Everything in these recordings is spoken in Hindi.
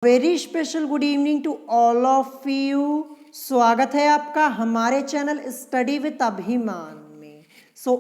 Very special good evening to all of you. स्वागत है आपका हमारे चैनल स्टडी विद अभिमान में।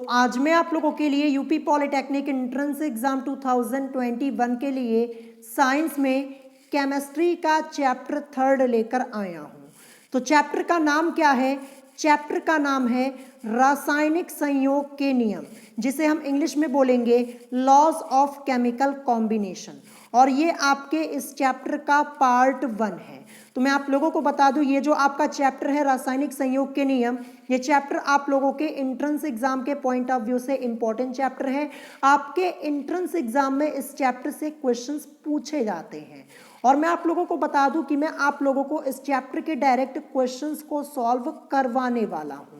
आज मैं आप लोगों के लिए यूपी पॉलिटेक्निक एंट्रेंस एग्जाम 2021 के लिए साइंस में केमिस्ट्री का चैप्टर 3 लेकर आया हूँ। तो चैप्टर का नाम क्या है? चैप्टर का नाम है रासायनिक संयोग के नियम, जिसे हम इंग्लिश में बोलेंगे लॉज ऑफ केमिकल कॉम्बिनेशन। और ये आपके इस चैप्टर का पार्ट 1 है। तो मैं आप लोगों को बता दूं, ये जो आपका चैप्टर है रासायनिक संयोग के नियम, ये चैप्टर आप लोगों के एंट्रेंस एग्जाम के पॉइंट ऑफ व्यू से इंपॉर्टेंट चैप्टर है। आपके एंट्रेंस एग्जाम में इस चैप्टर से क्वेश्चंस पूछे जाते हैं। और मैं आप लोगों को बता दूं कि मैं आप लोगों को इस चैप्टर के डायरेक्ट क्वेश्चंस को सॉल्व करवाने वाला हूं।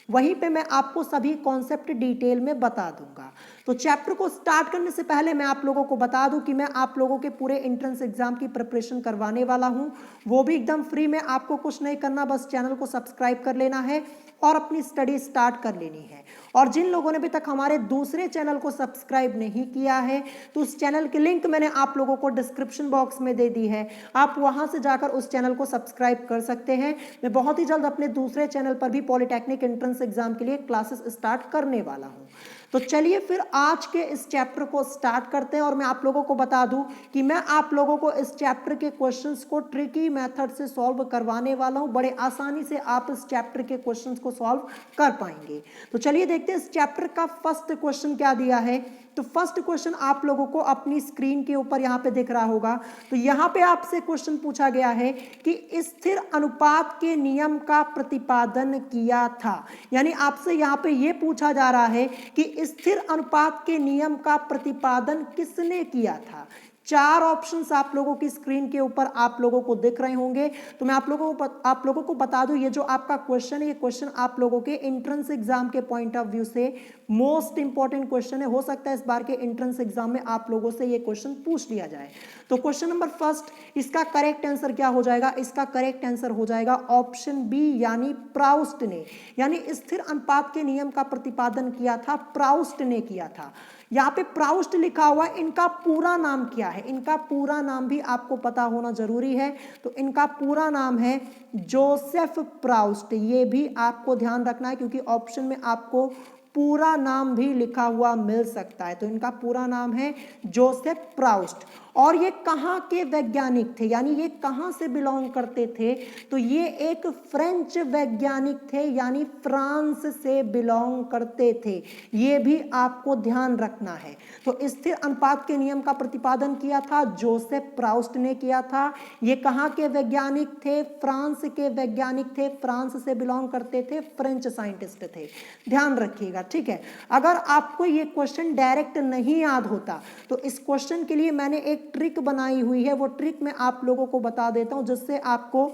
वहीं पे मैं आपको सभी कॉन्सेप्ट डिटेल में बता दूंगा। तो चैप्टर को स्टार्ट करने से पहले मैं आप लोगों को बता दूं कि मैं आप लोगों के पूरे एंट्रेंस एग्जाम की प्रिपरेशन करवाने वाला हूं, वो भी एकदम फ्री में। आपको कुछ नहीं करना, बस चैनल को सब्सक्राइब कर लेना है और अपनी स्टडी स्टार्ट कर लेनी है। और जिन लोगों ने अभी तक हमारे दूसरे चैनल को सब्सक्राइब नहीं किया है, तो उस चैनल की लिंक मैंने आप लोगों को डिस्क्रिप्शन बॉक्स में दे दी है। आप वहां से जाकर उस चैनल को सब्सक्राइब कर सकते हैं। मैं बहुत ही जल्द अपने दूसरे चैनल पर भी पॉलिटेक्निक एंट्रेंस एग्जाम के लिए क्लासेस स्टार्ट करने वाला हूं। तो चलिए फिर आज के इस चैप्टर को स्टार्ट करते हैं। और मैं आप लोगों को बता दूं कि मैं आप लोगों को इस चैप्टर के क्वेश्चंस को ट्रिकी मेथड से सॉल्व करवाने वाला हूं। बड़े आसानी से आप इस चैप्टर के क्वेश्चंस को सॉल्व कर पाएंगे। तो चलिए देखते हैं इस चैप्टर का फर्स्ट क्वेश्चन क्या दिया है। तो फर्स्ट क्वेश्चन आप लोगों को अपनी स्क्रीन के ऊपर यहाँ पे दिख रहा होगा। तो यहाँ पे आपसे क्वेश्चन पूछा गया है कि स्थिर अनुपात के नियम का प्रतिपादन किया था। यानी आपसे यहाँ पे ये पूछा जा रहा है कि स्थिर अनुपात के नियम का प्रतिपादन किसने किया था। 4 ऑप्शंस आप लोगों की स्क्रीन के ऊपर आप लोगों को दिख रहे होंगे। तो मैं आप लोगों को बता दूं, ये जो आपका क्वेश्चन है, ये क्वेश्चन आप लोगों के एंट्रेंस एग्जाम के पॉइंट ऑफ व्यू से मोस्ट इंपॉर्टेंट क्वेश्चन है। हो सकता है इस बार के एंट्रेंस एग्जाम में आप लोगों से ये क्वेश्चन पूछ लिया जाए। तो क्वेश्चन नंबर फर्स्ट, इसका करेक्ट आंसर क्या हो जाएगा? इसका करेक्ट आंसर हो जाएगा ऑप्शन बी, यानी प्राउस्ट ने। यानी स्थिर अनुपात के नियम का प्रतिपादन किया था प्राउस्ट ने किया था। यहाँ पे प्राउस्ट लिखा हुआ, इनका पूरा नाम क्या है? इनका पूरा नाम भी आपको पता होना जरूरी है। तो इनका पूरा नाम है जोसेफ प्राउस्ट। ये भी आपको ध्यान रखना है, क्योंकि ऑप्शन में आपको पूरा नाम भी लिखा हुआ मिल सकता है। तो इनका पूरा नाम है जोसेफ प्राउस्ट। और ये कहाँ के वैज्ञानिक थे, यानी ये कहाँ से बिलोंग करते थे? तो ये एक फ्रेंच वैज्ञानिक थे, यानी फ्रांस से बिलोंग करते थे। ये भी आपको ध्यान रखना है। तो स्थिर अनुपात के नियम का प्रतिपादन किया था जोसेफ प्राउस्ट ने किया था। ये कहाँ के वैज्ञानिक थे? फ्रांस के वैज्ञानिक थे, फ्रांस से बिलोंग करते थे, फ्रेंच साइंटिस्ट थे। ध्यान रखिएगा, ठीक है। अगर आपको ये क्वेश्चन डायरेक्ट नहीं याद होता, तो इस क्वेश्चन के लिए मैंने एक ट्रिक बनाई हुई है। वो ट्रिक मैं आप लोगों को बता देता हूं, जिससे आपको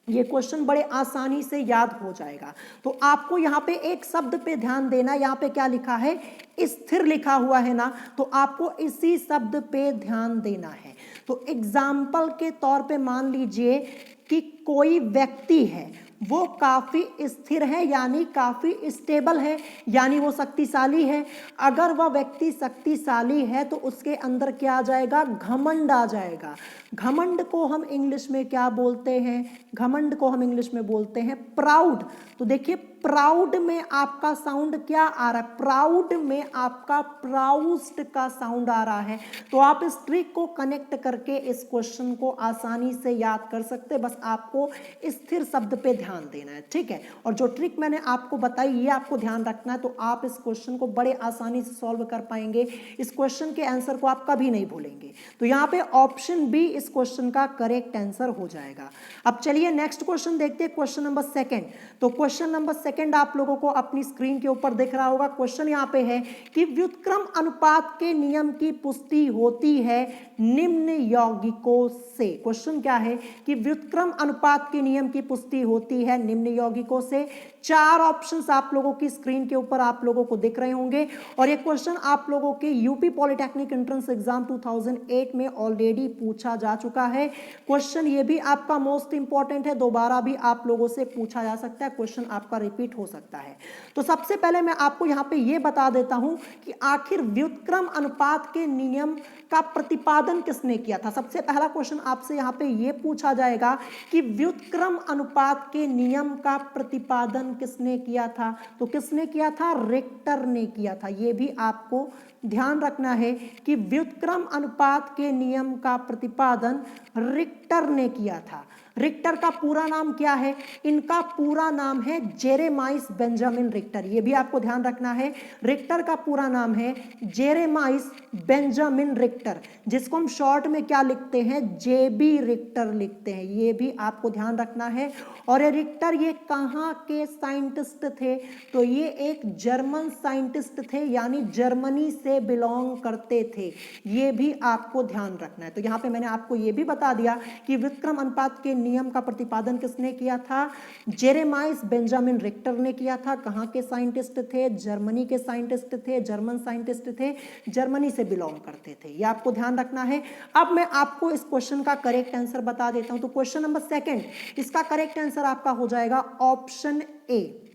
ये क्वेश्चन बड़े आसानी से याद हो जाएगा। तो आपको यहाँ पे एक शब्द पे ध्यान देना। यहाँ पे क्या लिखा है? स्थिर लिखा हुआ है ना, तो आपको इसी शब्द पे ध्यान देना है। तो एग्जाम्पल के तौर पे मान लीजिए कि कोई व्यक्ति है, वो काफी स्थिर है, यानी काफी स्टेबल है, यानी वो शक्तिशाली है। अगर वह व्यक्ति शक्तिशाली है तो उसके अंदर क्या आ जाएगा? घमंड आ जाएगा। घमंड को हम इंग्लिश में क्या बोलते हैं? घमंड को हम इंग्लिश में बोलते हैं प्राउड। तो देखिए, प्राउड में आपका साउंड क्या आ रहा है? प्राउड में आपका प्राउस्ट का साउंड आ रहा है। तो आप इस ट्रिक को कनेक्ट करके इस क्वेश्चन को आसानी से याद कर सकते हैं। बस आपको स्थिर शब्द पे ध्यान देना है, ठीक है। और जो ट्रिक मैंने आपको बताई, ये आपको ध्यान रखना है, तो आप इस क्वेश्चन को बड़े आसानी से सॉल्व कर पाएंगे। इस क्वेश्चन के आंसर को आप कभी नहीं भूलेंगे। तो यहाँ पे ऑप्शन बी इस क्वेश्चन का करेक्ट आंसर हो जाएगा। अब चलिए नेक्स्ट क्वेश्चन देखते हैं, क्वेश्चन नंबर सेकंड। तो क्वेश्चन नंबर सेकंड आप लोगों को अपनी स्क्रीन के ऊपर दिख रहा होगा। क्वेश्चन यहाँ पे है कि व्युत्क्रम अनुपात के नियम की पुष्टि होती है निम्न यौगिकों से। क्वेश्चन क्या है कि व्युत्क्रम अनुपात के नियम की पुष्टि होती होती है निम्न यौगिकों से। 4 ऑप्शंस आप लोगों की स्क्रीन के ऊपर आप लोगों को दिख रहे होंगे और ये क्वेश्चन आप लोगों के यूपी पॉलिटेक्निक एंट्रेंस एग्जाम 2008 में ऑलरेडी पूछा जा चुका है। क्वेश्चन ये भी आपका मोस्ट इंपॉर्टेंट है, दोबारा भी आप लोगों से पूछा जा सकता है, क्वेश्चन आपका रिपीट हो सकता है। तो सबसे पहले मैं आपको यहाँ पे ये बता देता हूं कि आखिर व्युत्क्रम अनुपात के नियम का प्रतिपादन किसने किया था। सबसे पहला क्वेश्चन आपसे यहाँ पे ये पूछा जाएगा कि व्युत्क्रम अनुपात के नियम का प्रतिपादन किसने किया था। तो किसने किया था? रिक्टर ने किया था। ये भी आपको ध्यान रखना है कि व्युत्क्रम अनुपात के नियम का प्रतिपादन रिक्टर ने किया था। रिक्टर का पूरा नाम क्या है? इनका पूरा नाम है जेरेमाइस बेंजामिन रिक्टर। ये भी आपको ध्यान रखना है, रिक्टर का पूरा नाम है जेरेमाइस बेंजामिन रिक्टर, जिसको हम शॉर्ट में क्या लिखते हैं? जेबी रिक्टर लिखते हैं। ये भी आपको ध्यान रखना है। और ये रिक्टर ये कहाँ के साइंटिस्ट थे? तो ये एक जर्मन साइंटिस्ट थे, यानी जर्मनी से बिलोंग करते थे। ये भी आपको ध्यान रखना है। तो यहाँ पे मैंने आपको ये भी बता दिया कि व्युत्क्रम अनुपात के नियम का प्रतिपादन किसने किया था? जेरेमाइस बेंजामिन रिक्टर ने किया था। कहाँ के साइंटिस्ट थे? जर्मनी के साइंटिस्ट थे, जर्मन साइंटिस्ट थे, जर्मनी से बिलोंग करते थे। ये आपको ध्यान रखना है। अब मैं आपको इस क्वेश्चन का करेक्ट आंसर बता देता हूं। तो क्वेश्चन नंबर 2, इसका करेक्ट आंसर आपका हो जाएगा ऑप्शन ए,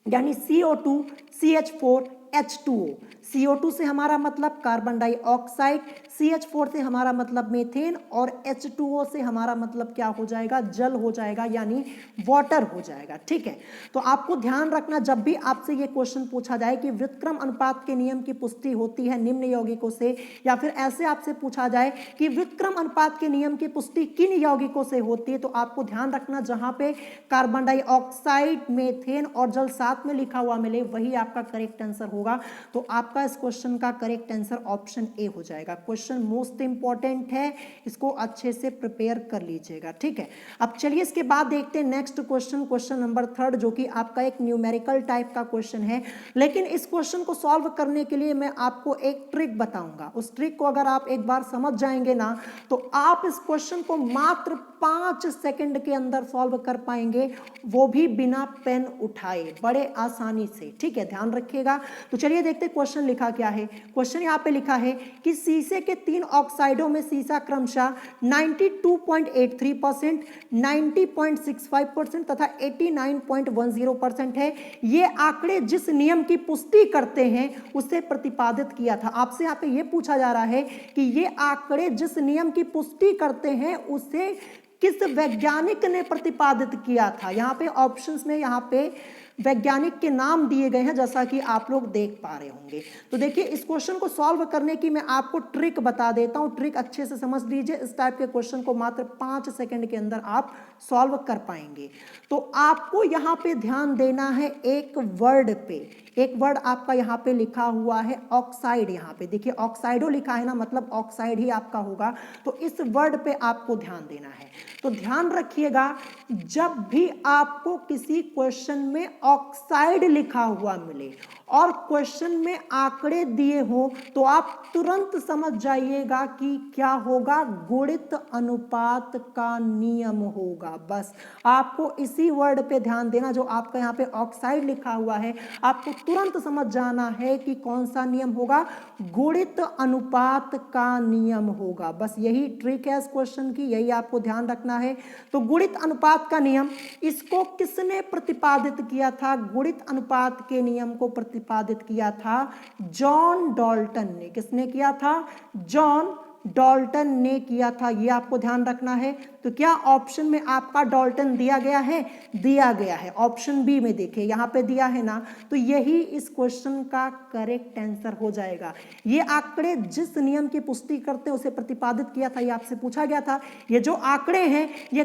यानी CO2 CH4 H2O। CO2 से हमारा मतलब कार्बन डाइऑक्साइड, CH4 से हमारा मतलब मीथेन और H2O से हमारा मतलब क्या हो जाएगा? जल हो जाएगा, यानी वाटर हो जाएगा। ठीक है, तो आपको ध्यान रखना, जब भी आपसे ये क्वेश्चन पूछा जाए कि व्युत्क्रम अनुपात के नियम की पुष्टि होती है निम्न यौगिकों से, या फिर ऐसे आपसे पूछा जाए कि व्युत्क्रम अनुपात के नियम की पुष्टि किन यौगिकों से होती है, तो आपको ध्यान रखना जहां पे कार्बन डाइऑक्साइड, मीथेन और जल साथ में लिखा हुआ मिले वही आपका करेक्ट आंसर होगा। तो आपका इस क्वेश्चन का करेक्ट आंसर ऑप्शन ए हो जाएगा। क्वेश्चन मोस्ट इंपॉर्टेंट है, इसको अच्छे से प्रिपेयर कर लीजिएगा। ठीक है, अब चलिए इसके बाद देखते हैं नेक्स्ट क्वेश्चन, क्वेश्चन नंबर 3, जो कि आपका एक न्यूमेरिकल टाइप का क्वेश्चन है। लेकिन इस क्वेश्चन को सॉल्व करने के लिए मैं आपको एक ट्रिक बताऊंगा। उस ट्रिक को अगर आप एक बार समझ जाएंगे ना, तो आप इस क्वेश्चन को मात्र 5 सेकंड के अंदर सॉल्व कर पाएंगे, वो भी बिना पेन उठाए, बड़े आसानी से। ठीक है, ध्यान रखिएगा। तो चलिए देखते क्वेश्चन लिखा क्या है। क्वेश्चन यहाँ पे लिखा है कि सीसे के 3 ऑक्साइडों में सीसा क्रमशः 92.83%, 90.65% तथा 89.10% है। ये आंकड़े जिस नियम की पुष्टि करते हैं उसे प्रतिपादित किया था। आपसे यहाँ पे ये पूछा जा रहा है कि ये आंकड़े जिस नियम की पुष्टि करते हैं उसे किस वैज्ञानिक ने प्रतिपादित किया था। यहाँ पे ऑप्शंस में यहाँ पे वैज्ञानिक के नाम दिए गए हैं, जैसा कि आप लोग देख पा रहे होंगे। तो देखिए, इस क्वेश्चन को सॉल्व करने की मैं आपको ट्रिक बता देता हूं। ट्रिक अच्छे से समझ लीजिए। इस टाइप के क्वेश्चन को मात्र 5 सेकंड के अंदर आप सॉल्व कर पाएंगे। तो आपको यहाँ पे ध्यान देना है एक वर्ड पे। एक वर्ड आपका यहाँ पे लिखा हुआ है ऑक्साइड। यहाँ पे देखिए ऑक्साइडो लिखा है ना, मतलब ऑक्साइड ही आपका होगा। तो इस वर्ड पे आपको ध्यान देना है। तो ध्यान रखिएगा, जब भी आपको किसी क्वेश्चन में ऑक्साइड लिखा हुआ मिले और क्वेश्चन में आंकड़े दिए हो, तो आप तुरंत समझ जाइएगा कि क्या होगा? गुणित अनुपात का नियम होगा। बस आपको इसी वर्ड पे ध्यान देना, जो आपका यहाँ पे ऑक्साइड लिखा हुआ है, आपको तुरंत समझ जाना है कि कौन सा नियम होगा? गुणित अनुपात का नियम होगा। बस यही ट्रिक है इस क्वेश्चन की, यही आपको ध्यान रखना है। तो गुणित अनुपात का नियम, इसको किसने प्रतिपादित किया था? गुणित अनुपात के नियम को प्रतिपादित किया था जॉन डाल्टन ने। किसने किया था? जॉन डाल्टन ने किया था। ये आपको ध्यान रखना है। तो क्या ऑप्शन में आपका डाल्टन दिया गया है? दिया गया है। ऑप्शन बी में देखिए, यहाँ पे दिया है ना, तो यही इस क्वेश्चन का करेक्ट आंसर हो जाएगा। ये आंकड़े जिस नियम की पुष्टि करते हैं उसे प्रतिपादित किया था, ये आपसे पूछा गया था। ये जो आंकड़े हैं ये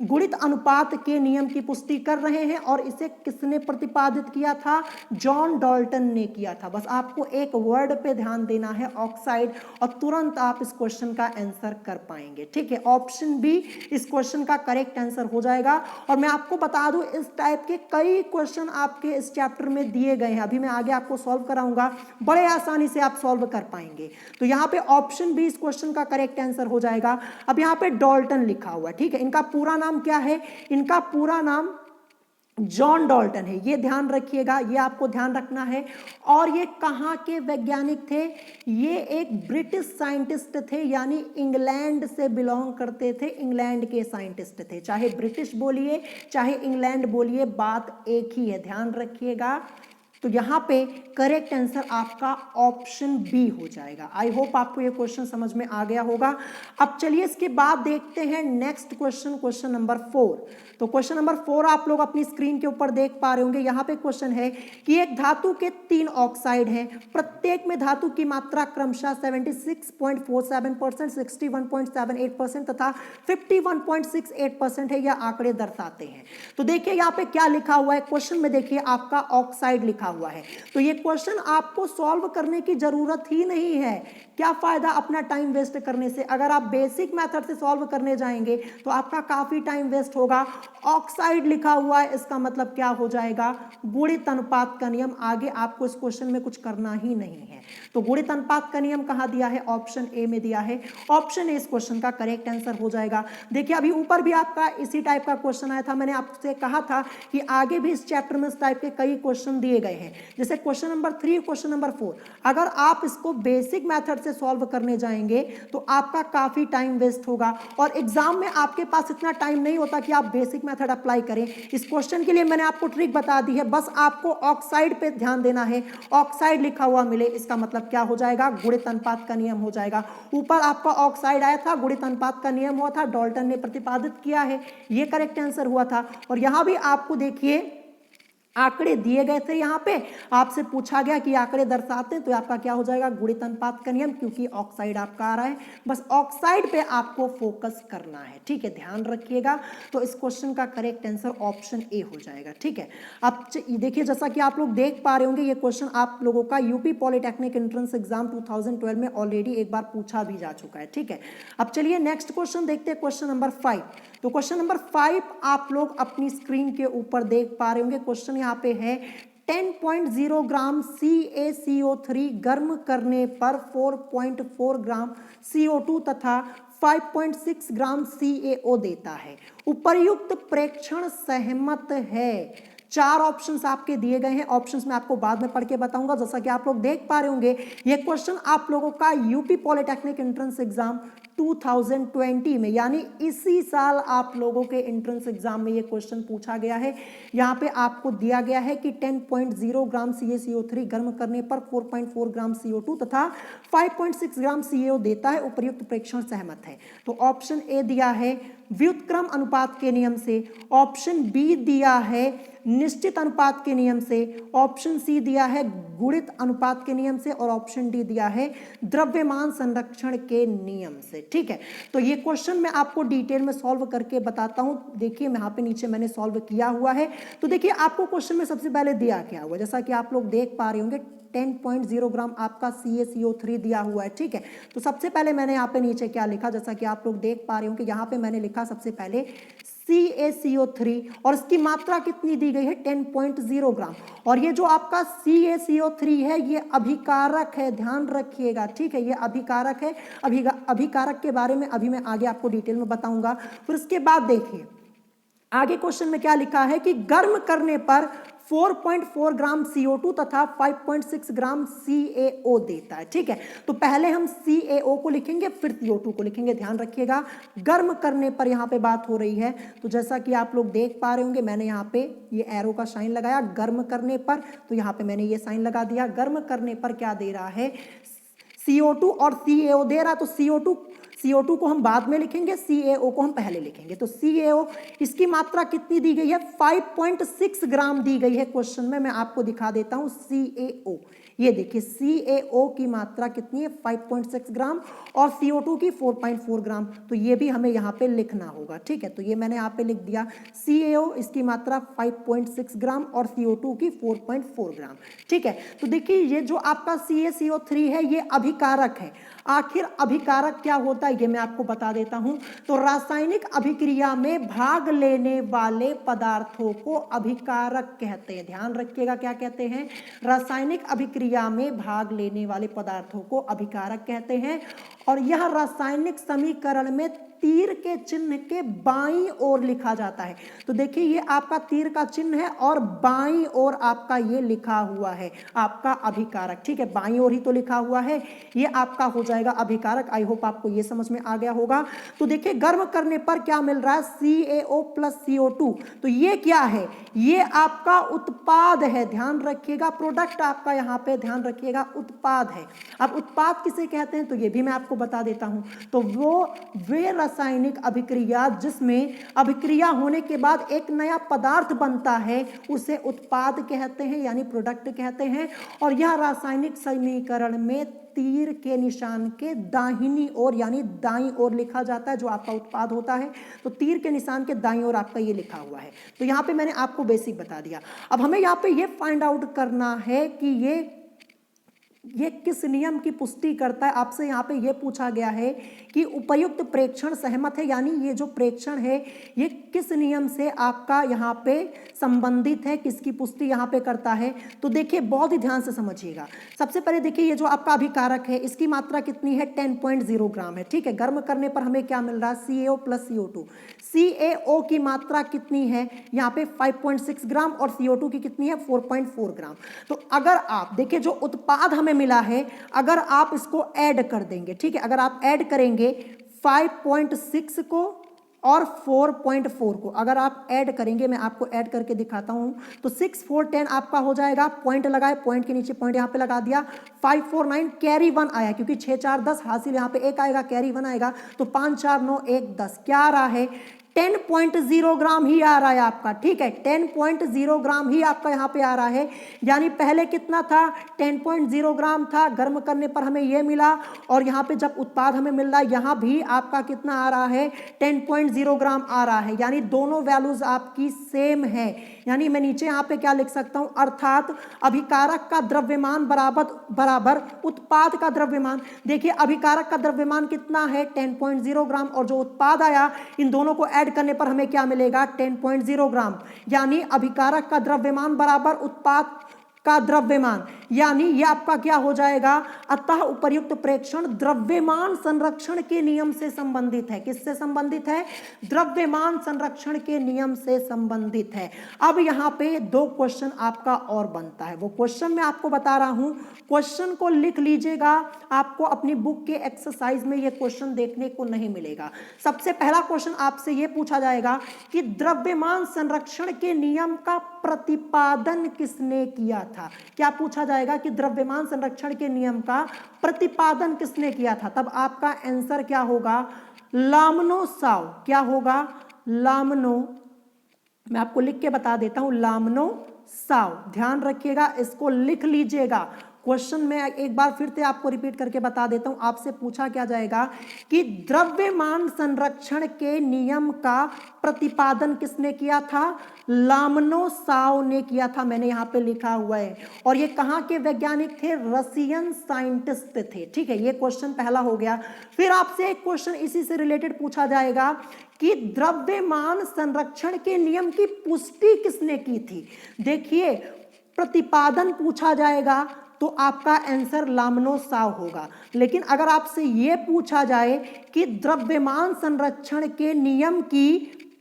गुणित अनुपात के नियम की पुष्टि कर रहे हैं, और इसे किसने प्रतिपादित किया था? जॉन डाल्टन ने किया था। बस आपको एक वर्ड पे ध्यान देना है, ऑक्साइड, और तुरंत आप इस क्वेश्चन का आंसर कर पाएंगे। ठीक है, ऑप्शन बी इस क्वेश्चन का करेक्ट आंसर हो जाएगा। और मैं आपको बता दूं, इस टाइप के कई क्वेश्चन आपके इस चैप्टर में दिए गए हैं। अभी मैं आगे आपको सॉल्व कराऊंगा, बड़े आसानी से आप सॉल्व कर पाएंगे। तो यहाँ पे ऑप्शन बी इस क्वेश्चन का करेक्ट आंसर हो जाएगा। अब यहाँ पे डाल्टन लिखा हुआ है, ठीक है, इनका पूरा नाम नाम क्या है? इनका पूरा नाम जॉन डाल्टन है, ये ध्यान रखिएगा, ये आपको ध्यान रखना है। और ये कहाँ के वैज्ञानिक थे? ये एक ब्रिटिश साइंटिस्ट थे, यानी इंग्लैंड से बिलोंग करते थे, इंग्लैंड के साइंटिस्ट थे। चाहे ब्रिटिश बोलिए चाहे इंग्लैंड बोलिए, बात एक ही है, ध्यान रखिएगा। तो यहाँ पे करेक्ट आंसर आपका ऑप्शन बी हो जाएगा। आई होप आपको ये क्वेश्चन समझ में आ गया होगा। अब चलिए इसके बाद देखते हैं नेक्स्ट क्वेश्चन, क्वेश्चन नंबर 4। तो क्वेश्चन नंबर 4 आप लोग अपनी स्क्रीन के ऊपर देख पा रहे होंगे। यहाँ पे क्वेश्चन है कि एक धातु के 3 ऑक्साइड हैं, प्रत्येक में धातु की मात्रा क्रमशः 76.47%, 61.78% तथा 51.68% है, यह आंकड़े दर्शाते हैं। तो देखिए यहाँ पे क्या लिखा हुआ है क्वेश्चन में, देखिए आपका ऑक्साइड लिखा हुआ है। तो ये क्वेश्चन आपको सॉल्व करने की जरूरत ही नहीं है। क्या फायदा अपना टाइम वेस्ट करने से? अगर आप बेसिक मेथड से सॉल्व करने जाएंगे तो आपका काफी टाइम वेस्ट होगा। ऑक्साइड लिखा हुआ है, इसका मतलब क्या हो जाएगा? गुणित अनुपात का नियम। आगे आपको इस क्वेश्चन में कुछ करना ही नहीं है। तो गुणित अनुपात का नियम कहां दिया है? ऑप्शन ए में दिया है। ऑप्शन ए इस क्वेश्चन का करेक्ट आंसर हो जाएगा। देखिए अभी ऊपर भी आपका इसी टाइप का क्वेश्चन आया था, मैंने आपसे कहा था कि आगे भी इस चैप्टर में इस टाइप के कई क्वेश्चन दिए गए हैं, जैसे क्वेश्चन नंबर 3, क्वेश्चन नंबर 4। अगर आप इसको बेसिक मेथड से सॉल्व करने जाएंगे तो आपका काफी टाइम वेस्ट होगा, और एग्जाम में आपके पास इतना टाइम नहीं होता कि आप बेसिक मेथड अप्लाई करें। इस क्वेश्चन के लिए मैंने आपको ट्रिक बता दी है, बस आपको ऑक्साइड पे ध्यान देना है। ऑक्साइड लिखा हुआ मिले, इसका मतलब क्या हो जाएगा? गुणित अनुपात का नियम हो जाएगा। ऊपर आपका ऑक्साइड आया था, गुणित अनुपात का नियम हुआ था, डाल्टन ने प्रतिपादित किया है, ये करेक्ट आंसर हुआ था। और यहां भी आपको देखिए आंकड़े दिए गए थे, यहाँ पे आपसे पूछा गया कि आंकड़े दर्शाते हैं, तो आपका क्या हो जाएगा? गुणित अनुपात का नियम, क्योंकि ऑक्साइड आपका आ रहा है। बस ऑक्साइड पे आपको फोकस करना है, ठीक है, ध्यान रखिएगा। तो इस क्वेश्चन का करेक्ट आंसर ऑप्शन ए हो जाएगा, ठीक है। अब देखिए जैसा कि आप लोग देख पा रहे होंगे, ये क्वेश्चन आप लोगों का यूपी पॉलिटेक्निक एंट्रेंस एग्जाम 2012 में ऑलरेडी एक बार पूछा भी जा चुका है, ठीक है। अब चलिए नेक्स्ट क्वेश्चन देखते हैं, क्वेश्चन नंबर 5। तो क्वेश्चन नंबर 5 आप लोग अपनी स्क्रीन के ऊपर देख पा रहे होंगे। क्वेश्चन यहाँ पे है 10.0 ग्राम CaCO3 गर्म करने पर 4.4 ग्राम CO2 तथा 5.6 ग्राम CaO देता है, उपर्युक्त प्रेक्षण सहमत है। 4 ऑप्शंस आपके दिए गए हैं, ऑप्शंस मैं आपको बाद में पढ़ के बताऊंगा। जैसा कि आप लोग देख पा रहे होंगे, ये क्वेश्चन आप लोगों का यूपी पॉलिटेक्निक एंट्रेंस एग्जाम 2020 में, यानी इसी साल आप लोगों के एंट्रेंस एग्जाम में ये क्वेश्चन पूछा गया है। यहाँ पे आपको दिया गया है कि 10.0 ग्राम CaCO3 गर्म करने पर 4.4 ग्राम CO2 तथा 5.6 ग्राम CaO देता है, उपर्युक्त प्रेक्षण सहमत है। तो ऑप्शन ए दिया है व्युत्क्रम अनुपात के नियम से, ऑप्शन बी दिया है निश्चित अनुपात के नियम से, ऑप्शन सी दिया है गुणित अनुपात के नियम से, और ऑप्शन डी दिया है द्रव्यमान संरक्षण के नियम से, ठीक है। तो ये क्वेश्चन मैं आपको डिटेल में सॉल्व करके बताता हूं। देखिए यहाँ पे नीचे मैंने सॉल्व किया हुआ है। तो देखिए आपको क्वेश्चन में सबसे पहले दिया क्या हुआ, जैसा कि आप लोग देख पा रहे होंगे 10.0 ग्राम आपका CaCO3 दिया हुआ है, ठीक है। तो सबसे पहले मैंने यहाँ पे नीचे क्या लिखा, जैसा कि आप लोग देख पा रहे होंगे, यहाँ पे मैंने लिखा सबसे पहले CaCO3, और इसकी मात्रा कितनी दी गई है? 10.0 ग्राम। और ये जो आपका CaCO3 है ये अभिकारक है, ध्यान रखिएगा, ठीक है, ये अभिकारक है। अभिकारक के बारे में अभी मैं आगे आपको डिटेल में बताऊंगा। फिर उसके बाद देखिए आगे क्वेश्चन में क्या लिखा है कि गर्म करने पर 4.4 ग्राम CO2 तथा 5.6 ग्राम CaO देता है, ठीक है। तो पहले हम CaO को लिखेंगे, फिर CO2 को लिखेंगे, ध्यान रखिएगा। गर्म करने पर यहाँ पे बात हो रही है, तो जैसा कि आप लोग देख पा रहे होंगे, मैंने यहाँ पे ये एरो का साइन लगाया गर्म करने पर, तो यहाँ पे मैंने ये साइन लगा दिया। गर्म करने पर क्या दे रहा है? CO2 और CaO दे रहा, तो CO2 को हम बाद में लिखेंगे, CaO को हम पहले लिखेंगे। तो CaO इसकी मात्रा कितनी दी गई है? 5.6 ग्राम दी गई है क्वेश्चन में। मैं आपको दिखा देता हूं CaO, ये देखिए CaO की मात्रा कितनी है? 5.6 ग्राम, और CO2 की 4.4 ग्राम। तो ये भी हमें यहाँ पे लिखना होगा, ठीक है। तो ये मैंने यहाँ पे लिख दिया, CaO इसकी मात्रा 5.6 ग्राम और CO2 की 4.4 ग्राम, ठीक है। तो देखिए ये जो आपका CaCO3 है ये अभिकारक है। आखिर अभिकारक क्या होता है ये मैं आपको बता देता हूं। तो रासायनिक अभिक्रिया में भाग लेने वाले पदार्थों को अभिकारक कहते हैं, ध्यान रखिएगा, क्या कहते हैं? रासायनिक अभिक्रिया में भाग लेने वाले पदार्थों को अभिकारक कहते हैं। और यह रासायनिक समीकरण में तीर के चिन्ह के बाईं ओर लिखा जाता है। तो देखिए ये आपका तीर का चिन्ह है और बाईं ओर आपका ये लिखा हुआ है आपका अभिकारक, ठीक है, बाईं ओर ही तो लिखा हुआ है, ये आपका हो जाएगा अभिकारक। आई होप आपको ये समझ में आ गया होगा। तो देखिए गर्म करने पर क्या मिल रहा है, CaO प्लस CO2। तो ये क्या है, ये आपका उत्पाद है, ध्यान रखिएगा, प्रोडक्ट आपका यहाँ पे ध्यान रखिएगा उत्पाद है। अब उत्पाद किसे कहते हैं तो ये भी मैं आपको बता देता हूं। तो वे रासायनिक अभिक्रिया जिसमें अभिक्रिया होने के बाद एक नया पदार्थ बनता है उसे उत्पाद कहते हैं, यानी प्रोडक्ट कहते हैं। और यह रासायनिक समीकरण में तीर के निशान के दाहिनी ओर यानी दाईं ओर लिखा जाता है, जो आपका उत्पाद होता है। तो तीर के निशान के दाईं ओर आपका ये लिखा हुआ है। तो यहाँ पे मैंने आपको बेसिक बता दिया। अब हमें यहाँ पे ये फाइंड आउट करना है कि ये किस नियम की पुष्टि करता है। आपसे यहाँ पे ये पूछा गया है कि उपर्युक्त प्रेक्षण सहमत है, यानी ये जो प्रेक्षण है ये किस नियम से आपका यहाँ पे संबंधित है, किसकी पुष्टि यहाँ पे करता है। तो देखिए बहुत ही ध्यान से समझिएगा। सबसे पहले देखिए ये जो आपका अभिकारक है इसकी मात्रा कितनी है, 10.0 ग्राम है, ठीक है। गर्म करने पर हमें क्या मिल रहा है, CaO प्लस CO2। CaO की मात्रा कितनी है यहाँ पे 5.6 ग्राम और CO2 की कितनी है 4.4 ग्राम। तो अगर आप देखिए जो उत्पाद हमें मिला है, अगर आप इसको ऐड कर देंगे, ठीक है, अगर आप ऐड करेंगे 5.6 को और 4.4 को अगर आप ऐड करेंगे, मैं आपको ऐड करके दिखाता हूं, तो 6 4 10 आपका हो जाएगा, पॉइंट लगाए, पॉइंट के नीचे पॉइंट यहां पे लगा दिया, 5 4 9 कैरी 1 आया, क्योंकि 6 4 10 हासिल यहां पे 1 आएगा, कैरी 1 आएगा, तो 5 4 9 1 10 क्या आ रहा है, 10.0 ग्राम ही आ रहा है आपका, ठीक है, 10.0 ग्राम ही आपका यहाँ पे आ रहा है। यानी पहले कितना था, 10.0 ग्राम था, गर्म करने पर हमें ये मिला, और यहाँ पे जब उत्पाद हमें मिल रहा है यहाँ भी आपका कितना आ रहा है, 10.0 ग्राम आ रहा है। यानी दोनों वैल्यूज आपकी सेम है। यानी मैं नीचे यहाँ पे क्या लिख सकता हूँ, अर्थात अभिकारक का द्रव्यमान बराबर उत्पाद का द्रव्यमान। देखिए अभिकारक का द्रव्यमान कितना है, 10.0 ग्राम, और जो उत्पाद आया इन दोनों को ऐड करने पर हमें क्या मिलेगा, 10.0 ग्राम। यानी अभिकारक का द्रव्यमान बराबर उत्पाद का द्रव्यमान, यानी ये आपका क्या हो जाएगा। अतः उपर्युक्त प्रेक्षण द्रव्यमान संरक्षण के नियम से संबंधित है। किससे संबंधित है, द्रव्यमान संरक्षण के नियम से संबंधित है। अब यहाँ पे 2 क्वेश्चन आपका और बनता है, वो क्वेश्चन मैं आपको बता रहा हूं, क्वेश्चन को लिख लीजिएगा, आपको अपनी बुक के एक्सरसाइज में ये क्वेश्चन देखने को नहीं मिलेगा। सबसे पहला क्वेश्चन आपसे ये पूछा जाएगा कि द्रव्यमान संरक्षण के नियम का प्रतिपादन किसने किया था। क्या पूछा जाएगा कि द्रव्यमान संरक्षण के नियम का प्रतिपादन किसने किया था। तब आपका आंसर क्या होगा, लामनोसाव। क्या होगा, लामनो, मैं आपको लिख के बता देता हूं, लामनोसाव। ध्यान रखिएगा, इसको लिख लीजिएगा। क्वेश्चन में एक बार फिर से आपको रिपीट करके बता देता हूं, आपसे पूछा क्या जाएगा कि द्रव्यमान संरक्षण के नियम का प्रतिपादन किसने किया था, लामनोसाव ने किया था। मैंने यहां पे लिखा हुआ है, और ये कहां के वैज्ञानिक थे, रशियन साइंटिस्ट थे, ठीक है। ये क्वेश्चन पहला हो गया। फिर आपसे एक क्वेश्चन इसी से रिलेटेड पूछा जाएगा कि द्रव्यमान संरक्षण के नियम की पुष्टि किसने की थी। देखिए प्रतिपादन पूछा जाएगा तो आपका आंसर लामनोसाव होगा। लेकिन अगर आपसे यह पूछा जाए कि द्रव्यमान संरक्षण के नियम की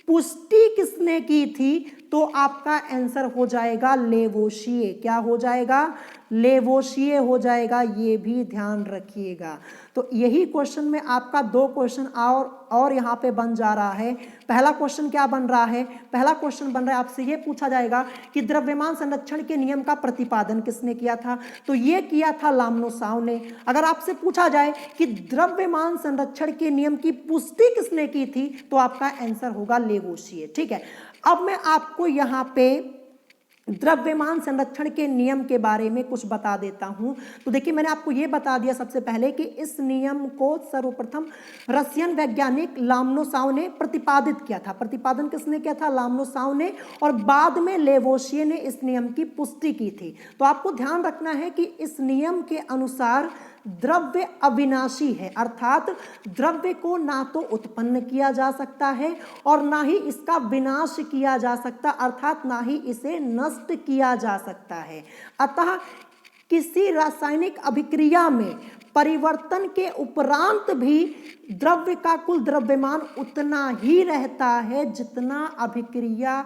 पुष्टि किसने की थी, तो आपका आंसर हो जाएगा लेवोशिए। क्या हो जाएगा, लेवोशिए हो जाएगा। ये भी ध्यान रखिएगा। तो यही क्वेश्चन में आपका 2 क्वेश्चन और यहाँ पे बन जा रहा है। पहला क्वेश्चन क्या बन रहा है, पहला क्वेश्चन बन रहा है, आपसे ये पूछा जाएगा कि द्रव्यमान संरक्षण के नियम का प्रतिपादन किसने किया था, तो ये किया था लामनोसाव ने। अगर आपसे पूछा जाए कि द्रव्यमान संरक्षण के नियम की पुष्टि किसने की थी, तो आपका आंसर होगा लेवोशिए, ठीक है। अब मैं आपको यहाँ पे द्रव्यमान संरक्षण के नियम के बारे में कुछ बता देता हूं। तो देखिए मैंने आपको यह बता दिया सबसे पहले कि इस नियम को सर्वप्रथम रशियन वैज्ञानिक लामनोसाव ने प्रतिपादित किया था। प्रतिपादन किसने किया था, लामनोसाव ने, और बाद में लेवोशिए ने इस नियम की पुष्टि की थी। तो आपको ध्यान रखना है कि इस नियम के अनुसार द्रव्य अविनाशी है, अर्थात द्रव्य को ना तो उत्पन्न किया जा सकता है और ना ही इसका विनाश किया जा सकता, अर्थात ना ही इसे नष्ट किया जा सकता है। अतः किसी रासायनिक अभिक्रिया में परिवर्तन के उपरांत भी द्रव्य का कुल द्रव्यमान उतना ही रहता है जितना अभिक्रिया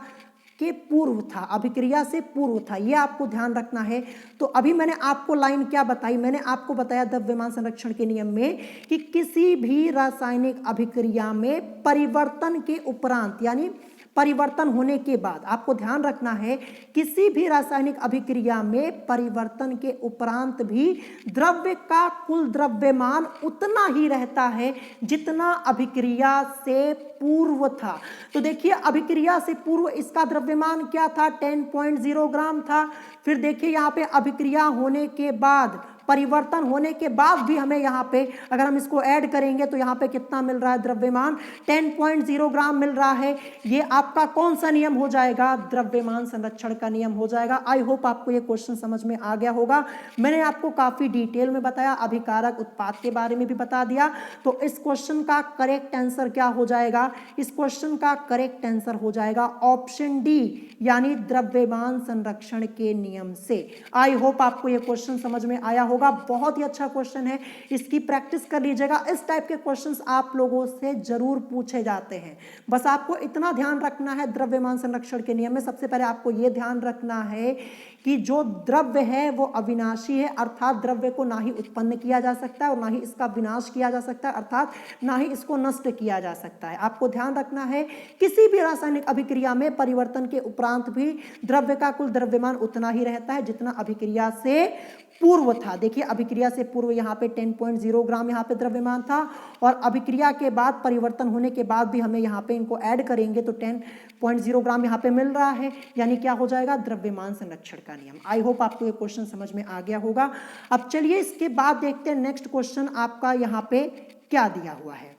के पूर्व था, अभिक्रिया से पूर्व था। यह आपको ध्यान रखना है। तो अभी मैंने आपको लाइन क्या बताई, मैंने आपको बताया द्रव्यमान संरक्षण के नियम में कि किसी भी रासायनिक अभिक्रिया में परिवर्तन के उपरांत यानी परिवर्तन होने के बाद, आपको ध्यान रखना है किसी भी रासायनिक अभिक्रिया में परिवर्तन के उपरांत भी द्रव्य का कुल द्रव्यमान उतना ही रहता है जितना अभिक्रिया से पूर्व था। तो देखिए अभिक्रिया से पूर्व इसका द्रव्यमान क्या था, 10.0 ग्राम था। फिर देखिए यहाँ पे अभिक्रिया होने के बाद, परिवर्तन होने के बाद भी हमें यहाँ पे अगर हम इसको ऐड करेंगे तो यहाँ पे कितना मिल रहा है द्रव्यमान, 10.0 ग्राम मिल रहा है। ये आपका कौन सा नियम हो जाएगा, द्रव्यमान संरक्षण का नियम हो जाएगा। आई होप आपको ये क्वेश्चन समझ में आ गया होगा। मैंने आपको काफी डिटेल में बताया, अभिकारक उत्पाद के बारे में भी बता दिया। तो इस क्वेश्चन का करेक्ट आंसर क्या हो जाएगा, इस क्वेश्चन का करेक्ट आंसर हो जाएगा ऑप्शन डी यानी द्रव्यमान संरक्षण के नियम से। आई होप आपको ये क्वेश्चन समझ में आया होगा। बहुत ही अच्छा क्वेश्चन है, इसकी प्रैक्टिस कर लीजिएगा। इस टाइप के क्वेश्चंस आप लोगों से जरूर पूछे जाते हैं। बस आपको इतना ध्यान रखना है द्रव्यमान संरक्षण के नियम में, सबसे पहले आपको यह ध्यान रखना है कि जो द्रव्य है वो अविनाशी है, अर्थात द्रव्य को ना ही उत्पन्न किया जा सकता है और ना ही इसका विनाश किया जा सकता है, अर्थात ना ही इसको नष्ट किया जा सकता है। आपको ध्यान रखना है किसी भी रासायनिक अभिक्रिया में परिवर्तन के उपरांत भी द्रव्य का कुल द्रव्यमान उतना ही रहता है जितना अभिक्रिया से पूर्व था। देखिए अभिक्रिया से पूर्व यहाँ पे 10.0 ग्राम यहाँ पे द्रव्यमान था और अभिक्रिया के बाद परिवर्तन होने के बाद भी हमें यहाँ पे इनको ऐड करेंगे तो 10.0 ग्राम यहाँ पे मिल रहा है, यानी क्या हो जाएगा, द्रव्यमान संरक्षण का नियम। आई होप आपको ये क्वेश्चन समझ में आ गया होगा। अब चलिए इसके बाद देखते हैं नेक्स्ट क्वेश्चन आपका यहाँ पे क्या दिया हुआ है।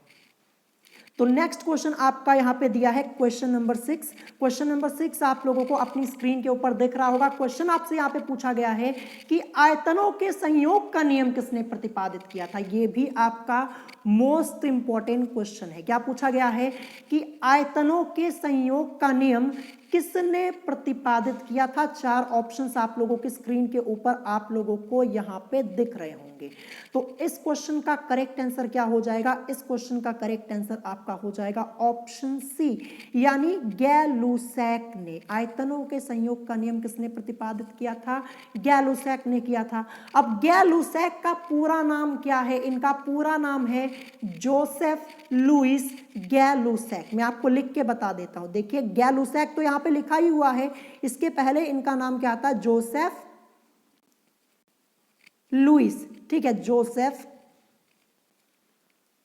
तो नेक्स्ट क्वेश्चन आपका यहाँ पे दिया है क्वेश्चन नंबर 6। क्वेश्चन नंबर 6 आप लोगों को अपनी स्क्रीन के ऊपर दिख रहा होगा। क्वेश्चन आपसे यहाँ पे पूछा गया है कि आयतनों के संयोग का नियम किसने प्रतिपादित किया था। ये भी आपका मोस्ट इंपॉर्टेंट क्वेश्चन है। क्या पूछा गया है कि आयतनों के संयोग का नियम किसने प्रतिपादित किया था। 4 ऑप्शंस आप लोगों की स्क्रीन के ऊपर आप लोगों को यहाँ पे दिख रहे होंगे। तो इस क्वेश्चन का करेक्ट आंसर क्या हो जाएगा, इस क्वेश्चन का करेक्ट आंसर आपका हो जाएगा ऑप्शन सी यानी गैलुसैक ने। आयतनों के संयोग का नियम किसने प्रतिपादित किया था, गैलुसैक ने किया था। अब गैलुसैक का पूरा नाम क्या है, इनका पूरा नाम है जोसेफ लुइस गैलुसैक। मैं आपको लिख के बता देता हूं। देखिए गैलुसैक तो यहां पे लिखा ही हुआ है, इसके पहले इनका नाम क्या था, जोसेफ लुइस। ठीक है, जोसेफ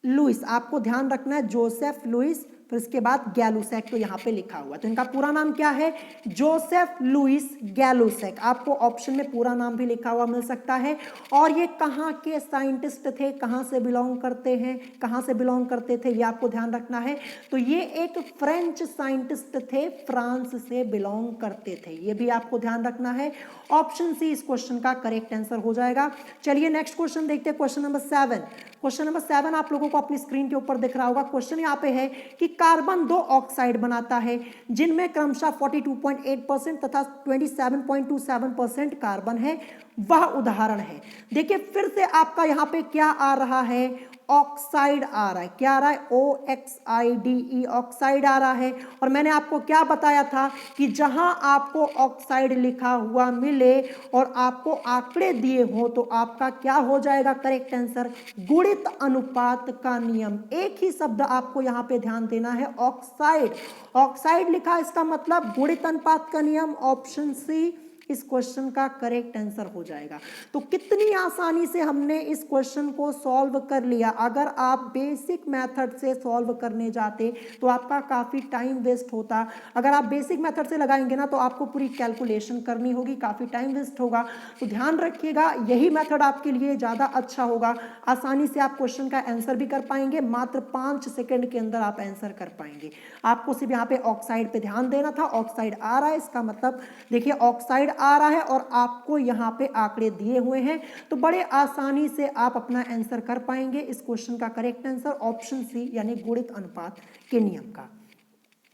लुइस, आपको ध्यान रखना है जोसेफ लुइस, फिर इसके बाद गैलुसैक तो यहाँ पे लिखा हुआ। तो इनका पूरा नाम क्या है, जोसेफ लुइस गैलुसैक। आपको ऑप्शन में पूरा नाम भी लिखा हुआ मिल सकता है। और ये कहाँ के साइंटिस्ट थे, कहाँ से बिलोंग करते हैं, कहाँ से बिलोंग करते थे, ये आपको ध्यान रखना है। तो ये एक फ्रेंच साइंटिस्ट थे, फ्रांस से बिलोंग करते थे, ये भी आपको ध्यान रखना है। ऑप्शन सी इस क्वेश्चन का करेक्ट आंसर हो जाएगा। चलिए नेक्स्ट क्वेश्चन देखते हैं, क्वेश्चन नंबर 7। क्वेश्चन नंबर 7 आप लोगों को अपनी स्क्रीन के ऊपर दिख रहा होगा। क्वेश्चन यहाँ पे है कि कार्बन 2 ऑक्साइड बनाता है जिनमें क्रमशः 42.8% तथा 27.27% कार्बन है, वह उदाहरण है। देखिए फिर से आपका यहाँ पे क्या आ रहा है, ऑक्साइड आ रहा है। क्या आ रहा है, OXIDE, ऑक्साइड आ रहा है। और मैंने आपको क्या बताया था कि जहां आपको ऑक्साइड लिखा हुआ मिले और आपको आंकड़े दिए हो तो आपका क्या हो जाएगा करेक्ट आंसर, गुणित अनुपात का नियम। एक ही शब्द आपको यहां पे ध्यान देना है, ऑक्साइड। ऑक्साइड लिखा, इसका मतलब गुणित अनुपात का नियम। ऑप्शन सी इस क्वेश्चन का करेक्ट आंसर हो जाएगा। तो कितनी आसानी से हमने इस क्वेश्चन को सॉल्व कर लिया। अगर आप बेसिक मेथड से सॉल्व करने जाते तो आपका काफी टाइम वेस्ट होता। अगर आप बेसिक मेथड से लगाएंगे ना तो आपको पूरी कैलकुलेशन करनी होगी, काफी टाइम वेस्ट होगा। तो ध्यान रखिएगा यही मेथड आपके लिए ज्यादा अच्छा होगा। आसानी से आप क्वेश्चन का आंसर भी कर पाएंगे, मात्र 5 सेकेंड के अंदर आप आंसर कर पाएंगे। आपको सिर्फ यहाँ पे ऑक्साइड पे ध्यान देना था। ऑक्साइड आ रहा है, इसका मतलब देखिए ऑक्साइड आ रहा है और आपको यहाँ पे आंकड़े दिए हुए हैं, तो बड़े आसानी से आप अपना आंसर कर पाएंगे। इस क्वेश्चन का करेक्ट आंसर ऑप्शन सी यानी गुणित अनुपात के नियम का।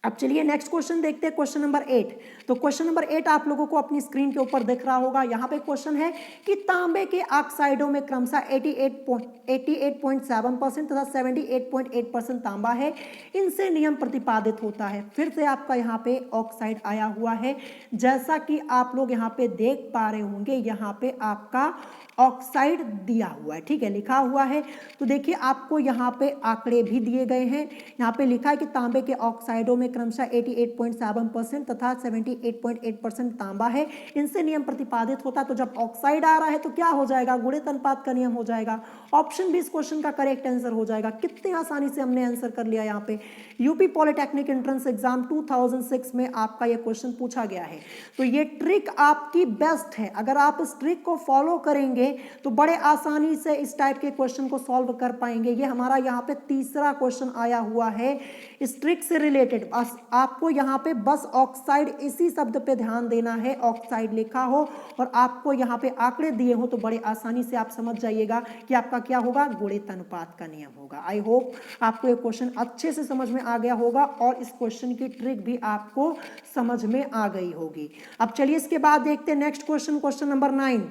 अब चलिए नेक्स्ट क्वेश्चन देखते हैं, क्वेश्चन नंबर 8। तो क्वेश्चन नंबर 8 आप लोगों को अपनी स्क्रीन के ऊपर दिख रहा होगा। यहाँ पे क्वेश्चन है कि तांबे के ऑक्साइडों में क्रमशः 88.7% तथा 78.8% तांबा है, इनसे नियम प्रतिपादित होता है। फिर से आपका यहाँ पे ऑक्साइड आया हुआ है, जैसा कि आप लोग यहाँ पे देख पा रहे होंगे, यहाँ पे आपका ऑक्साइड दिया हुआ है, ठीक है, लिखा हुआ है। तो देखिए आपको यहाँ पे आंकड़े भी दिए गए हैं। यहाँ पे लिखा है कि तांबे के ऑक्साइडों में क्रमशः 88.7% तथा 78.8% तांबा है, इनसे नियम प्रतिपादित होता है। तो जब ऑक्साइड आ रहा है तो क्या हो जाएगा, गुणित अनुपात का नियम हो जाएगा। ऑप्शन भी इस क्वेश्चन का करेक्ट आंसर हो जाएगा। कितने आसानी से हमने आंसर कर लिया। यहाँ पे यूपी पॉलिटेक्निक एंट्रेंस एग्जाम 2006 में आपका ये क्वेश्चन पूछा गया है। तो ये ट्रिक आपकी बेस्ट है। अगर आप इस ट्रिक को फॉलो करेंगे तो बड़े आसानी से इस टाइप के क्वेश्चन को सॉल्व कर पाएंगे। ये हमारा यहाँ पे तीसरा क्वेश्चन आया हुआ है इस ट्रिक से रिलेटेड। आपको यहाँ पे बस ऑक्साइड इसी शब्द पे ध्यान देना है, ऑक्साइड लिखा हो और आपको यहाँ पे आंकड़े दिए हो तो बड़े आसानी से आप समझ जाइएगा कि आपका क्या होगा, गुणित अनुपात का नियम होगा। आई होप आपको ये क्वेश्चन अच्छे से समझ में आ गया होगा और इस क्वेश्चन की ट्रिक भी आपको समझ में आ गई होगी। अब चलिए इसके बाद देखते हैं next question, question number 9।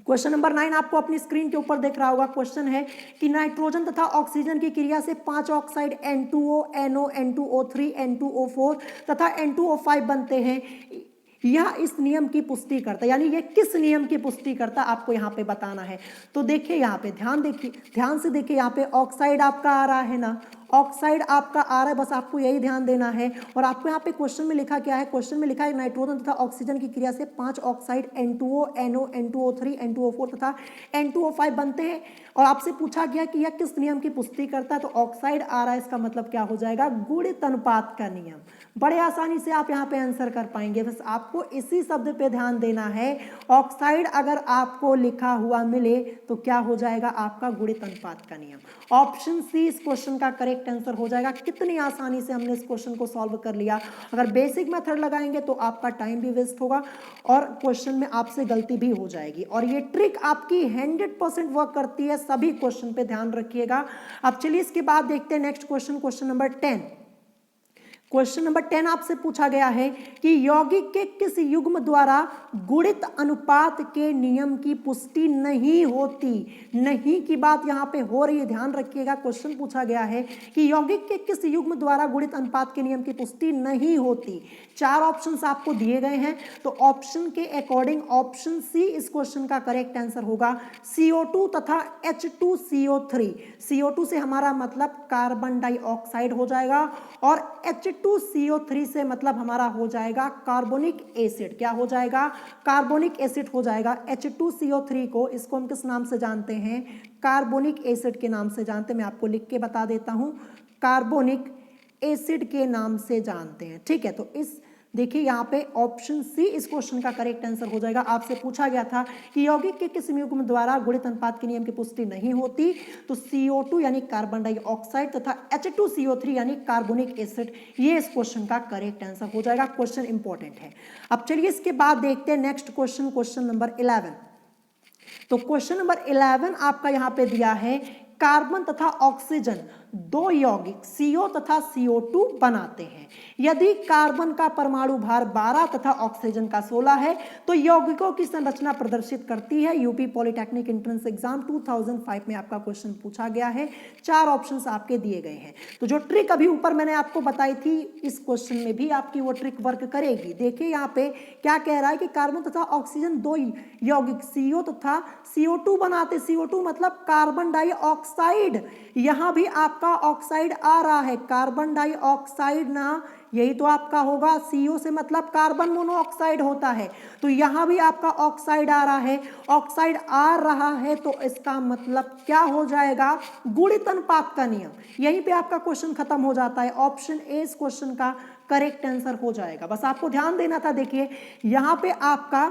Question number 9 आपको अपनी स्क्रीन के ऊपर दिख रहा होगा। क्वेश्चन है कि नाइट्रोजन तथा ऑक्सीजन की क्रिया से 5 oxide N2O, NO, N2O3, N2O4 तथा N2O5 बनते हैं। यह इस नियम की पुष्टि करता है, यानी ये किस नियम की पुष्टि करता है आपको यहाँ पे बताना है। तो देखिए यहाँ पे ध्यान से देखिए, यहाँ पे ऑक्साइड आपका आ रहा है ना, ऑक्साइड आपका आ रहा है, बस आपको यही ध्यान देना है। और आपको यहाँ पे क्वेश्चन में लिखा क्या है, क्वेश्चन में लिखा है नाइट्रोजन तथा ऑक्सीजन की क्रिया से 5 oxide N2O, NO, N2O3, N2O4 तथा N2O5 बनते हैं। और आपसे पूछा गया कि यह किस नियम की पुष्टि करता है। तो ऑक्साइड आ रहा है, इसका मतलब क्या हो जाएगा, गुणित अनुपात का नियम। बड़े आसानी से आप यहाँ पे आंसर कर पाएंगे। बस आपको इसी शब्द पे ध्यान देना है। ऑक्साइड अगर आपको लिखा हुआ मिले तो क्या हो जाएगा, आपका गुणित अनुपात का नियम। ऑप्शन सी इस क्वेश्चन का करेक्ट आंसर हो जाएगा। कितनी आसानी से हमने इस क्वेश्चन को सॉल्व कर लिया। अगर बेसिक मेथड लगाएंगे तो आपका टाइम भी वेस्ट होगा और क्वेश्चन में आपसे गलती भी हो जाएगी। और ये ट्रिक आपकी 100% वर्क करती है, सभी क्वेश्चन पे ध्यान रखिएगा। अब चलिए इसके बाद देखते हैं next question, question number 10। Question number 10 आपसे पूछा गया है कि यौगिक के किस युग्म द्वारा गुणित अनुपात के नियम की पुष्टि नहीं होती। नहीं की बात यहाँ पे हो रही है, ध्यान रखिएगा। क्वेश्चन पूछा गया है कि यौगिक के किस युग्म द्वारा गुणित अनुपात के नियम की पुष्टि नहीं होती। 4 ऑप्शंस आपको दिए गए हैं, तो ऑप्शन के अकॉर्डिंग ऑप्शन सी इस क्वेश्चन का करेक्ट आंसर होगा। CO2 तथा H2CO3। CO2 से हमारा मतलब कार्बन डाइऑक्साइड हो जाएगा और H2CO3 से मतलब हमारा हो जाएगा कार्बोनिक एसिड। क्या हो जाएगा, कार्बोनिक एसिड हो जाएगा। H2CO3 को, इसको हम किस नाम से जानते हैं, कार्बोनिक एसिड के नाम से जानते हैं। मैं आपको लिख के बता देता हूं, कार्बोनिक एसिड के नाम से जानते हैं, ठीक है। तो इस देखिए यहाँ पे ऑप्शन सी इस क्वेश्चन का करेक्ट आंसर हो जाएगा। आपसे पूछा गया था कि यौगिक के किस युग्म द्वारा गुणित अनुपात के नियम की पुष्टि नहीं होती। तो CO2 यानी कार्बन डाइऑक्साइड तथा H2CO3 यानी कार्बोनिक एसिड, ये इस क्वेश्चन का करेक्ट आंसर हो जाएगा। क्वेश्चन इंपॉर्टेंट है। अब चलिए इसके बाद देखते हैं नेक्स्ट क्वेश्चन, क्वेश्चन नंबर 11। तो क्वेश्चन नंबर 11 आपका यहाँ पे दिया है, कार्बन तथा ऑक्सीजन 2 यौगिक CO तथा CO2 बनाते हैं। यदि कार्बन का परमाणु भार 12 तथा ऑक्सीजन का 16 है तो यौगिकों की संरचना प्रदर्शित करती है। यूपी पॉलिटेक्निक एंट्रेंस एग्जाम 2005 में आपका क्वेश्चन पूछा गया है। 4 ऑप्शंस आपके दिए गए हैं। तो जो ट्रिक अभी ऊपर मैंने आपको बताई थी, इस क्वेश्चन में भी आपकी वो ट्रिक वर्क करेगी। देखिए यहाँ पे क्या कह रहा है कि कार्बन तथा ऑक्सीजन 2 यौगिक CO तथा CO2 बनाते। CO2 मतलब कार्बन डाइऑक्साइड। यहां भी आपका ऑक्साइड आ रहा है, कार्बन डाइऑक्साइड ना, यही तो आपका होगा। CO से मतलब कार्बन मोनोऑक्साइड होता है, तो यहां भी आपका ऑक्साइड आ रहा है। ऑक्साइड आ रहा है तो इसका मतलब क्या हो जाएगा, गुणित अनुपात का नियम। यहीं पे आपका क्वेश्चन खत्म हो जाता है। ऑप्शन ए इस क्वेश्चन का करेक्ट आंसर हो जाएगा। बस आपको ध्यान देना था। देखिए यहां पे आपका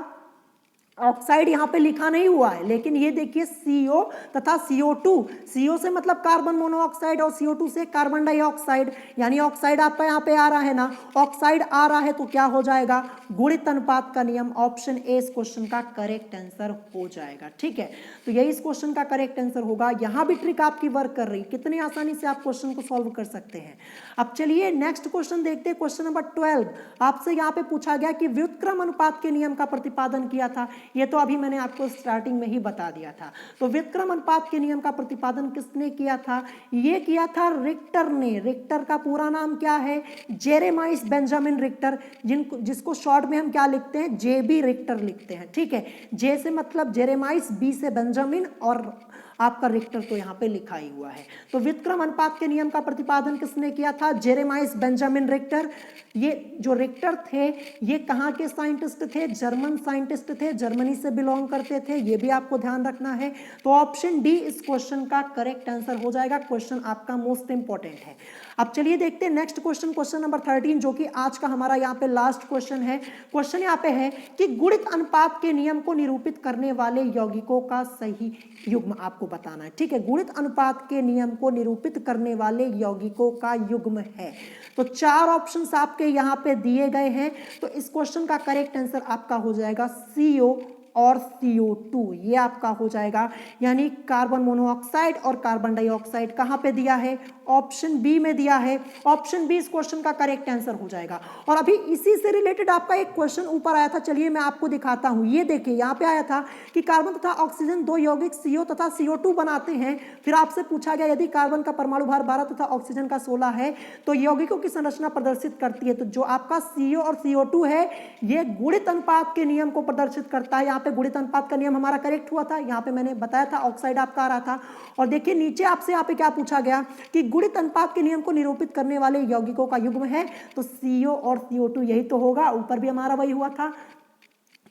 ऑक्साइड यहाँ पे लिखा नहीं हुआ है, लेकिन ये देखिए CO तथा CO2, CO से मतलब कार्बन मोनोऑक्साइड और CO2 से कार्बन डाइऑक्साइड, यानी ऑक्साइड आपका यहाँ पे आ रहा है ना, ऑक्साइड आ रहा है तो क्या हो जाएगा, गुणित अनुपात का नियम। ऑप्शन ए इस क्वेश्चन का करेक्ट आंसर हो जाएगा। ठीक है, तो यही इस क्वेश्चन का करेक्ट आंसर होगा। यहाँ भी ट्रिक आपकी वर्क कर रही, कितनी आसानी से आप क्वेश्चन को सॉल्व कर सकते हैं। अब चलिए नेक्स्ट क्वेश्चन देखते हैं, क्वेश्चन नंबर 12। आपसे यहाँ पे पूछा गया कि व्युत्क्रम अनुपात के नियम का प्रतिपादन किया था, ये तो अभी मैंने आपको स्टार्टिंग में ही बता दिया था। तो व्युत्क्रम अनुपात के नियम का प्रतिपादन किसने किया था, ये किया था रिक्टर ने। रिक्टर का पूरा नाम क्या है, जेरेमाइस बेंजामिन रिक्टर, जिसको शॉर्ट में हम क्या लिखते हैं, JB रिक्टर लिखते हैं। ठीक है, जे से मतलब जेरेमाइस, बी से बेंजामिन और आपका रिक्टर तो यहाँ पे लिखा ही हुआ है। तो व्युत्क्रम अनुपात के नियम का प्रतिपादन किसने किया था, जेरेमाइस बेंजामिन रिक्टर। ये जो रिक्टर थे ये कहाँ के साइंटिस्ट थे, जर्मन साइंटिस्ट थे, जर्मनी से बिलोंग करते थे, ये भी आपको ध्यान रखना है। तो ऑप्शन डी इस क्वेश्चन का करेक्ट आंसर हो जाएगा। क्वेश्चन आपका मोस्ट इंपॉर्टेंट है। अब चलिए देखते हैं नेक्स्ट क्वेश्चन, क्वेश्चन नंबर 13, जो कि आज का हमारा यहाँ पे लास्ट क्वेश्चन है। क्वेश्चन यहाँ पे है कि गुणित अनुपात के नियम को निरूपित करने वाले यौगिकों का सही युग्म आपको बताना है। ठीक है, गुणित अनुपात के नियम को निरूपित करने वाले यौगिकों का युग्म है। तो 4 ऑप्शंस आपके यहाँ पे दिए गए हैं। तो इस क्वेश्चन का करेक्ट आंसर आपका हो जाएगा CO और CO2, ये आपका हो जाएगा। यानी कार्बन मोनोऑक्साइड और कार्बन डाइऑक्साइड कहाँ पे दिया है, ऑप्शन बी में दिया है। ऑप्शन बी इस क्वेश्चन का करेक्ट आंसर हो जाएगा। और अभी इसी से रिलेटेड आपका एक क्वेश्चन ऊपर आया था, चलिए मैं आपको दिखाता हूं। ये देखिए यहाँ पे आया था कि कार्बन तथा ऑक्सीजन 2 यौगिक CO तथा CO2 बनाते हैं। फिर आपसे पूछा गया यदि कार्बन का परमाणु भार 12 तथा ऑक्सीजन का 16 है तो यौगिकों की संरचना प्रदर्शित करती है। तो जो आपका CO और CO2 है ये गुणित अनुपात के नियम को प्रदर्शित करता है। यहाँ पे गुणित अनुपात का नियम हमारा करेक्ट हुआ था, यहाँ पे मैंने बताया था ऑक्साइड आपका आ रहा था। और देखिए नीचे आपसे यहाँ पे क्या पूछा गया कि गुणित अनुपात के नियम को निरूपित करने वाले यौगिकों का युग्म है, तो CO और CO2 यही तो होगा, ऊपर भी हमारा वही हुआ था।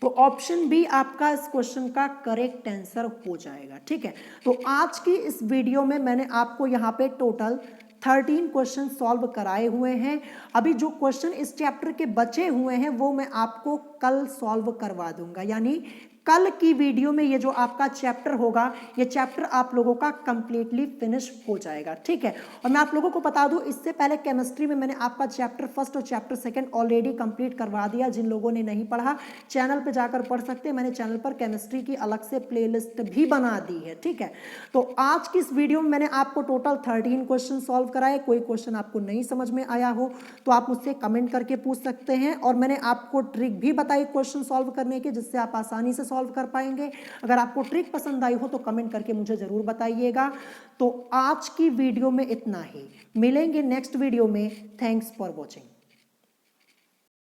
तो ऑप्शन बी आपका इस क्वेश्चन का करेक्ट आंसर हो जाएगा। ठीक है, तो आज की इस वीडियो में मैंने आपको यहाँ पे टोटल 13 क्वेश्चन सॉल्व कराए हुए हैं। अभी जो क्वेश्चन इस चैप्टर के बचे हुए हैं वो मैं आपको कल सॉल्व करवा दूंगा, यानी कल की वीडियो में ये जो आपका चैप्टर होगा ये चैप्टर आप लोगों का कंप्लीटली फिनिश हो जाएगा। ठीक है, और मैं आप लोगों को बता दूं इससे पहले केमिस्ट्री में मैंने आपका चैप्टर फर्स्ट और चैप्टर सेकंड ऑलरेडी कंप्लीट करवा दिया। जिन लोगों ने नहीं पढ़ा चैनल पे जाकर पढ़ सकते हैं, मैंने चैनल पर केमिस्ट्री की अलग से प्लेलिस्ट भी बना दी है। ठीक है, तो आज की इस वीडियो में मैंने आपको टोटल 13 क्वेश्चन सॉल्व कराए। कोई क्वेश्चन आपको नहीं समझ में आया हो तो आप मुझसे कमेंट करके पूछ सकते हैं, और मैंने आपको ट्रिक भी बताई क्वेश्चन सॉल्व करने की जिससे आप आसानी से सॉल्व कर पाएंगे। अगर आपको ट्रिक पसंद आई हो तो कमेंट करके मुझे जरूर बताइएगा। तो आज की वीडियो में इतना ही, मिलेंगे नेक्स्ट वीडियो में। Thanks for watching.